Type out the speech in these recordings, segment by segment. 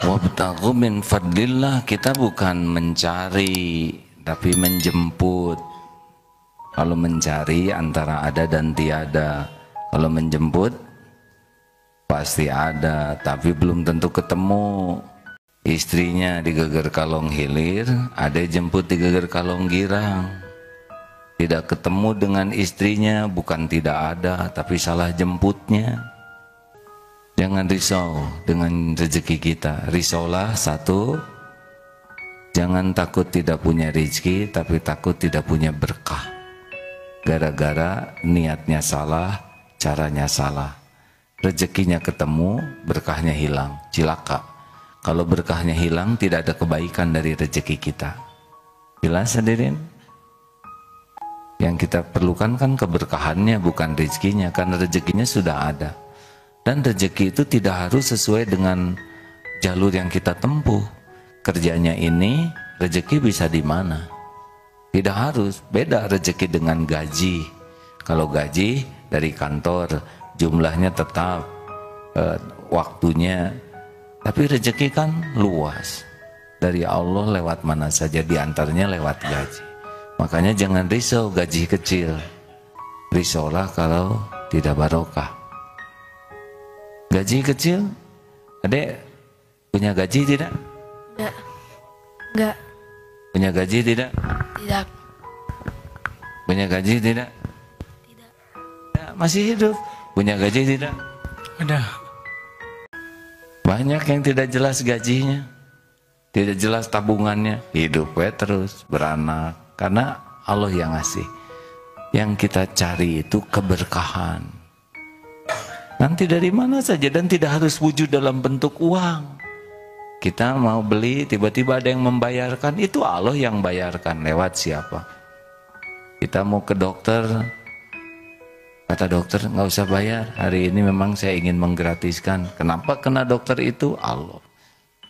Wabtaghu min fadlillah, kita bukan mencari tapi menjemput. Kalau mencari antara ada dan tiada, kalau menjemput pasti ada tapi belum tentu ketemu. Istrinya di Geger Kalong Hilir, ada jemput di Geger Kalong Girang. Tidak ketemu dengan istrinya, bukan tidak ada tapi salah jemputnya. Jangan risau dengan rezeki kita. Risaulah satu, jangan takut tidak punya rezeki, tapi takut tidak punya berkah. Gara-gara niatnya salah, caranya salah. Rezekinya ketemu, berkahnya hilang, cilaka. Kalau berkahnya hilang, tidak ada kebaikan dari rezeki kita. Jelas hadirin? Yang kita perlukan kan keberkahannya, bukan rezekinya, karena rezekinya sudah ada. Dan rezeki itu tidak harus sesuai dengan jalur yang kita tempuh. Kerjanya ini, rezeki bisa di mana? Tidak harus, beda rezeki dengan gaji. Kalau gaji dari kantor, jumlahnya tetap, waktunya. Tapi rezeki kan luas. Dari Allah lewat mana saja, diantaranya lewat gaji. Makanya jangan risau gaji kecil. Risaulah kalau tidak barokah. Gaji kecil, adek punya gaji tidak? Tidak. Enggak. Punya gaji tidak? Tidak. Punya gaji tidak? Tidak. Ya, masih hidup. Punya gaji tidak? Ada. Banyak yang tidak jelas gajinya, tidak jelas tabungannya, hidup terus beranak. Karena Allah yang ngasih. Yang kita cari itu keberkahan. Nanti dari mana saja, dan tidak harus wujud dalam bentuk uang. Kita mau beli, tiba-tiba ada yang membayarkan, itu Allah yang bayarkan. Lewat siapa? Kita mau ke dokter, kata dokter nggak usah bayar, hari ini memang saya ingin menggratiskan. Kenapa kena dokter itu? Allah.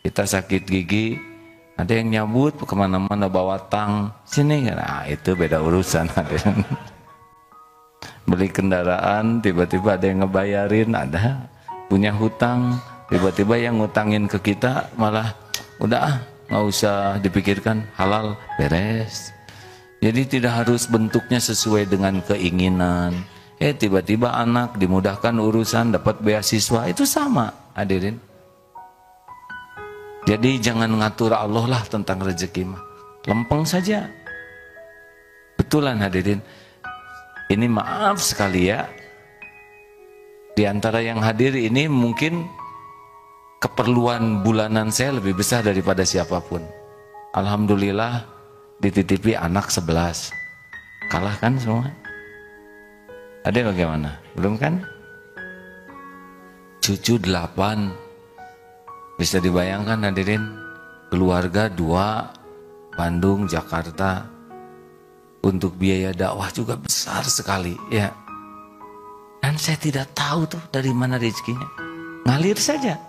Kita sakit gigi, ada yang nyabut kemana-mana bawa tang, sini, nah itu beda urusan. Beli kendaraan, tiba-tiba ada yang ngebayarin, ada punya hutang, tiba-tiba yang ngutangin ke kita malah udah nggak usah dipikirkan, halal, beres. Jadi tidak harus bentuknya sesuai dengan keinginan. Tiba-tiba anak dimudahkan urusan, dapat beasiswa, itu sama, hadirin. Jadi jangan ngatur Allah lah tentang rezeki mah, lempeng saja. Betulan hadirin. Ini maaf sekali ya, di antara yang hadir ini mungkin keperluan bulanan saya lebih besar daripada siapapun. Alhamdulillah dititipi anak 11. Kalah kan semua? Ada bagaimana? Belum kan? Cucu 8. Bisa dibayangkan hadirin, keluarga 2, Bandung, Jakarta. Untuk biaya dakwah juga besar sekali ya. Dan saya tidak tahu tuh dari mana rezekinya. Ngalir saja.